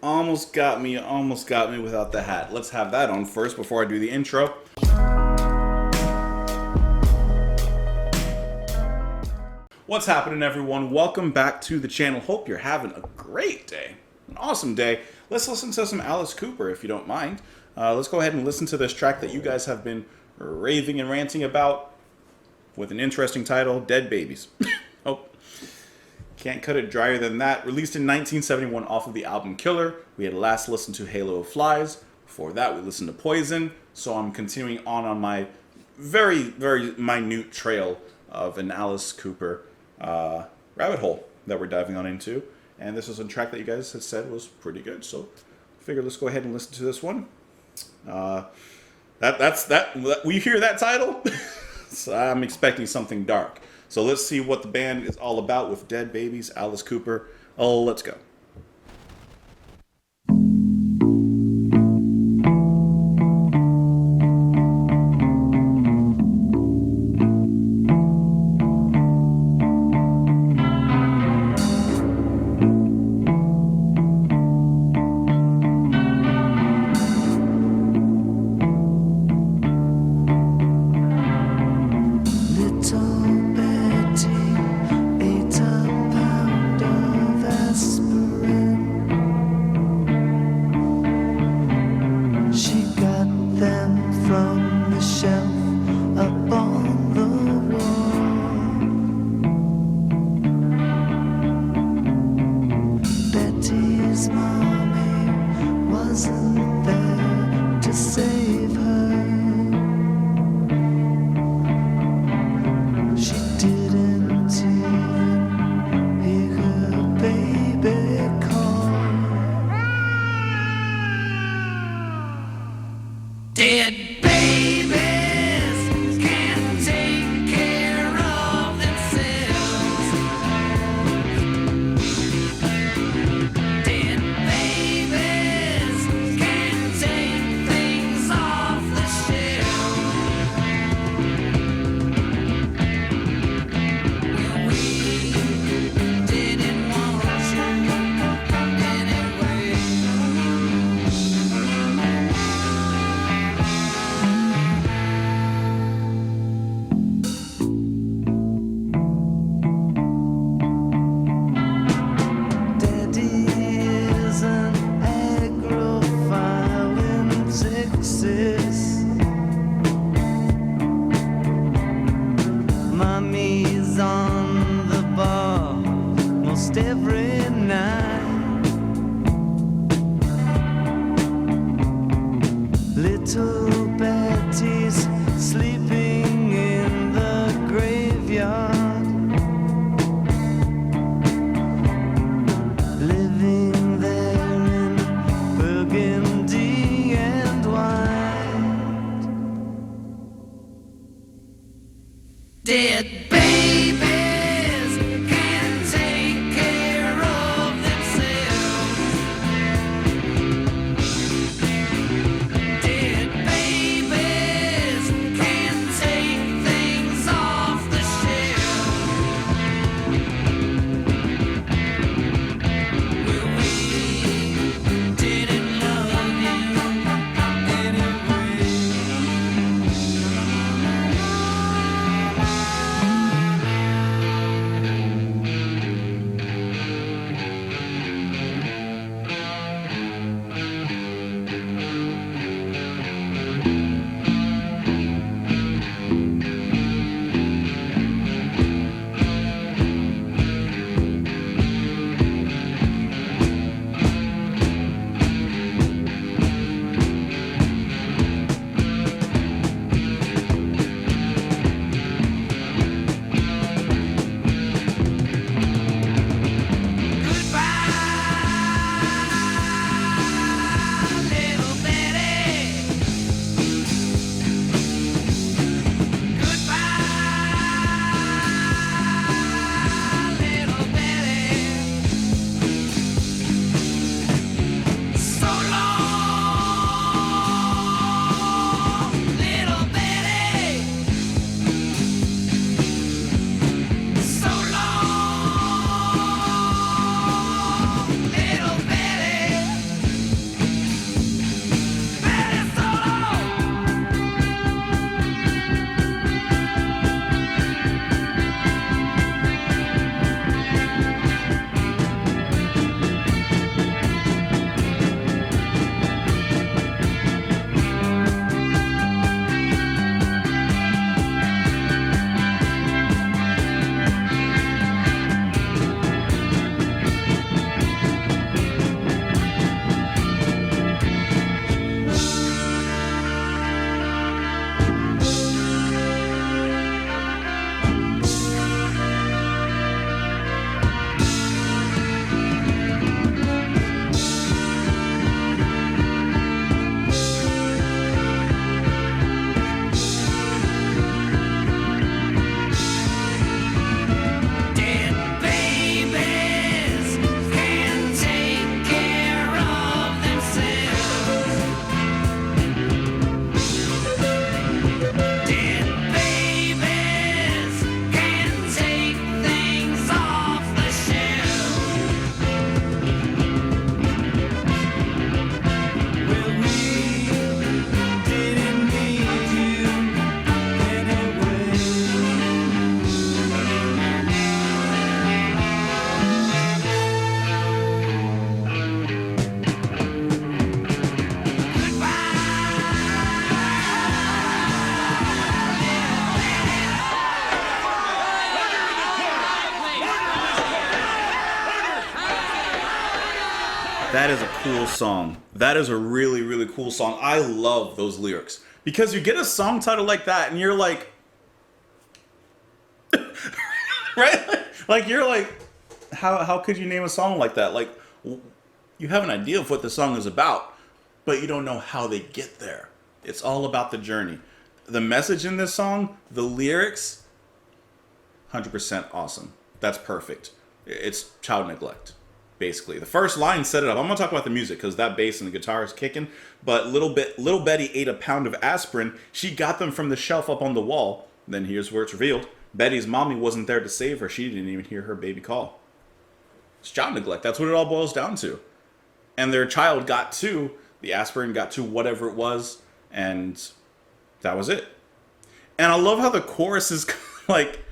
almost got me, without the hat. Let's have that on first before I do the intro. What's happening, everyone? Welcome back to the channel. Hope you're having a great day, an awesome day. Let's listen to some Alice Cooper, if you don't mind. Let's go ahead and listen to this track that you guys have been raving and ranting about with an interesting title, Dead Babies. Oh, can't cut it drier than that. Released in 1971 off of the album Killer. We had last listened to Halo of Flies. Before that, we listened to Poison. So I'm continuing on my very, very minute trail of an Alice Cooper rabbit hole that we're diving on into. And this is a track that you guys had said was pretty good. So I figured let's go ahead and listen to this one. We hear that title? So I'm expecting something dark. So let's see what the band is all about with Dead Babies, Alice Cooper. Oh, let's go. cool song. That is a really, really cool song. I love those lyrics. Because you get a song title like that and you're like... right? Like, you're like, how could you name a song like that? Like, you have an idea of what the song is about, but you don't know how they get there. It's all about the journey. The message in this song, the lyrics, 100% awesome. That's perfect. It's child neglect, basically. The first line set it up. I'm going to talk about the music because that bass and the guitar is kicking. But little Betty ate a pound of aspirin. She got them from the shelf up on the wall. Then here's where it's revealed. Betty's mommy wasn't there to save her. She didn't even hear her baby call. It's child neglect. That's what it all boils down to. And their child got to, the aspirin got to whatever it was, and that was it. And I love how the chorus is like,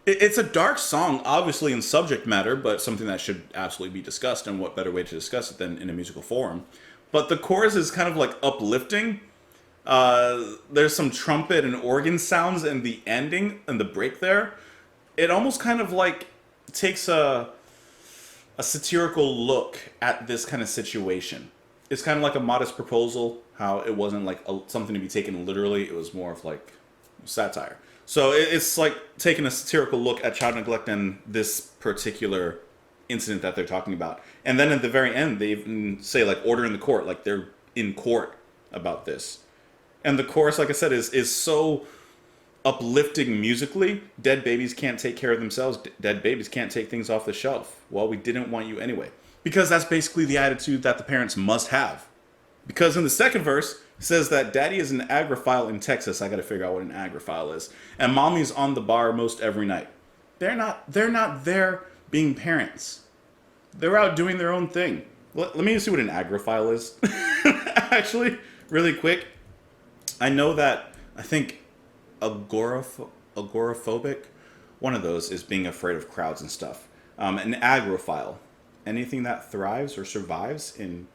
it's a dark song, obviously in subject matter, but something that should absolutely be discussed, and what better way to discuss it than in a musical forum. But the chorus is kind of like uplifting. There's some trumpet and organ sounds in the ending and the break there. It almost kind of like takes a satirical look at this kind of situation. It's kind of like a modest proposal, how it wasn't like something to be taken literally. It was more of like satire. So it's like taking a satirical look at child neglect and this particular incident that they're talking about. And then at the very end, they even say like order in the court, like they're in court about this. And the chorus, like I said, is so uplifting musically. Dead babies can't take care of themselves. Dead babies can't take things off the shelf. Well, we didn't want you anyway. Because that's basically the attitude that the parents must have. Because in the second verse, it says that daddy is an agrophile in Texas. I got to figure out what an agrophile is. And mommy's on the bar most every night. They're not there being parents. They're out doing their own thing. Let me see what an agrophile is. Actually, really quick. I know that, I think agoraphobic, one of those is being afraid of crowds and stuff. An agrophile, anything that thrives or survives in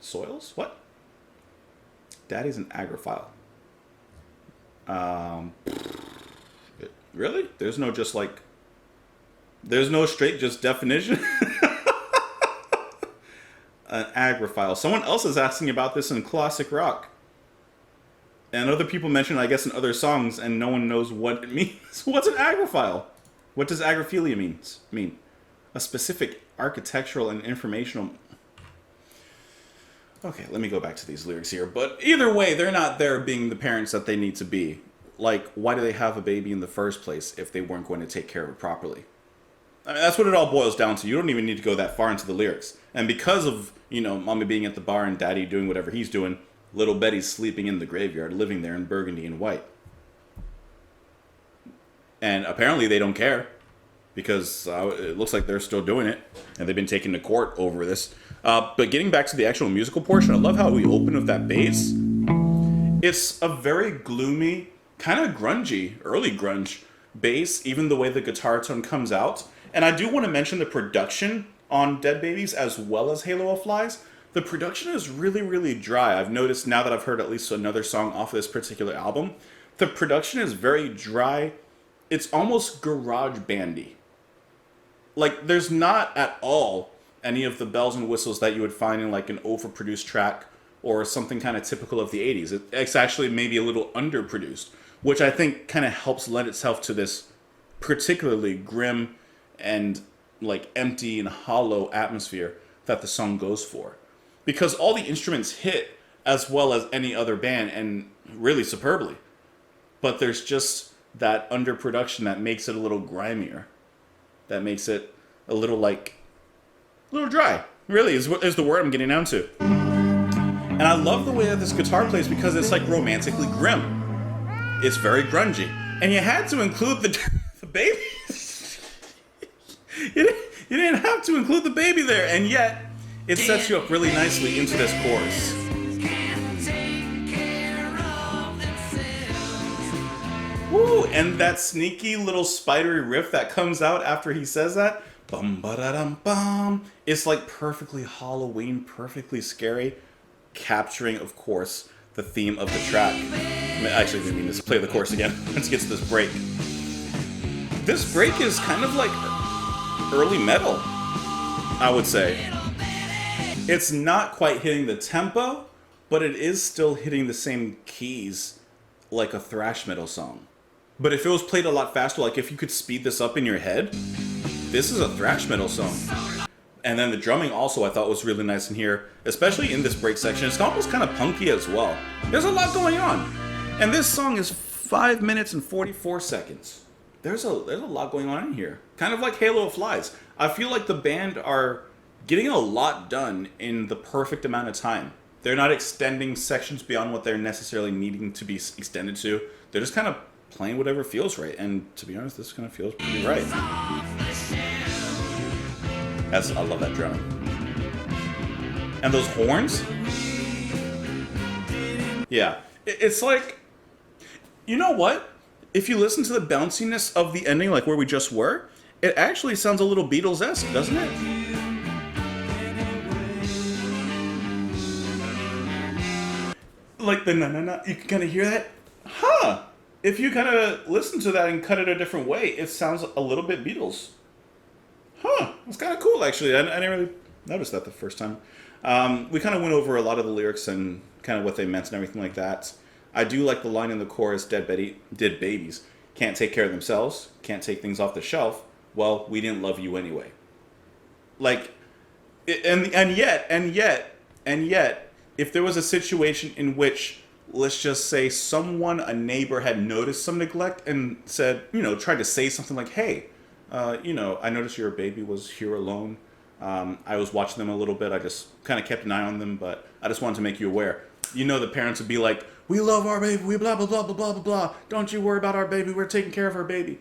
soils? What? Daddy's an agrophile. Really? There's no straight just definition? An agrophile. Someone else is asking about this in classic rock. And other people mention, I guess, in other songs, and no one knows what it means. What's an agrophile? What does agrophilia mean? A specific architectural and informational... Okay, let me go back to these lyrics here. But either way, they're not there being the parents that they need to be. Like, why do they have a baby in the first place if they weren't going to take care of it properly? I mean, that's what it all boils down to. You don't even need to go that far into the lyrics. And because of, mommy being at the bar and daddy doing whatever he's doing, little Betty's sleeping in the graveyard, living there in burgundy and white. And apparently they don't care, because it looks like they're still doing it, and they've been taken to court over this. But getting back to the actual musical portion, I love how we open with that bass. It's a very gloomy, kind of grungy, early grunge bass, even the way the guitar tone comes out. And I do want to mention the production on Dead Babies as well as Halo of Flies. The production is really, really dry. I've noticed now that I've heard at least another song off of this particular album. The production is very dry. It's almost garage bandy. Like, there's not at all any of the bells and whistles that you would find in like an overproduced track or something kind of typical of the 80s. It's actually maybe a little underproduced, which I think kind of helps lend itself to this particularly grim and like empty and hollow atmosphere that the song goes for. Because all the instruments hit as well as any other band, and really superbly. But there's just that underproduction that makes it a little grimier. That makes it a little dry. Really is the word I'm getting down to. And I love the way that this guitar plays because it's like romantically grim. It's very grungy. And you had to include the baby. You didn't have to include the baby there, and yet it sets you up really nicely into this chorus. Woo! And that sneaky little spidery riff that comes out after he says that, bum ba da dum bum, it's like perfectly Halloween, perfectly scary, capturing, of course, the theme of the track. Actually, I didn't mean to play the chorus again. Let's get to this break. This break is kind of like early metal, I would say. It's not quite hitting the tempo, but it is still hitting the same keys like a thrash metal song. But if it was played a lot faster, like if you could speed this up in your head, this is a thrash metal song. And then the drumming also I thought was really nice in here, especially in this break section. It's almost kind of punky as well. There's a lot going on. And this song is 5 minutes and 44 seconds. There's a lot going on in here. Kind of like Halo of Flies. I feel like the band are getting a lot done in the perfect amount of time. They're not extending sections beyond what they're necessarily needing to be extended to. They're just kind of playing whatever feels right. And to be honest, this kind of feels pretty right. I love that drum. And those horns? Yeah. It's like, you know what? If you listen to the bounciness of the ending, like where we just were, it actually sounds a little Beatles-esque, doesn't it? Like the na-na-na, you can kind of hear that? Huh! If you kind of listen to that and cut it a different way, it sounds a little bit Beatles. Huh, it's kind of cool actually. I didn't really notice that the first time. We kind of went over a lot of the lyrics and kind of what they meant and everything like that. I do like the line in the chorus, dead babies can't take care of themselves, can't take things off the shelf. Well, we didn't love you anyway. Like, and yet, if there was a situation in which, let's just say a neighbor had noticed some neglect and said, tried to say something like, hey, I noticed your baby was here alone. I was watching them a little bit. I just kind of kept an eye on them, but I just wanted to make you aware. The parents would be like, we love our baby, we blah, blah, blah, blah, blah, blah, blah. Don't you worry about our baby. We're taking care of our baby.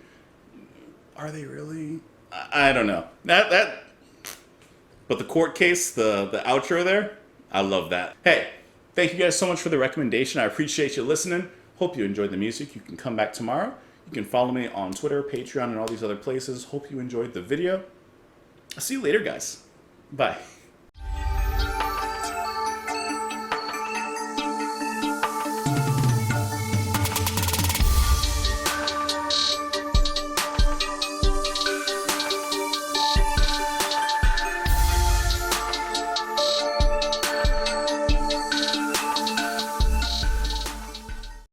Are they really? I don't know. But the court case, the outro there, I love that. Hey, thank you guys so much for the recommendation. I appreciate you listening. Hope you enjoyed the music. You can come back tomorrow. You can follow me on Twitter, Patreon, and all these other places. Hope you enjoyed the video. I'll see you later, guys. Bye.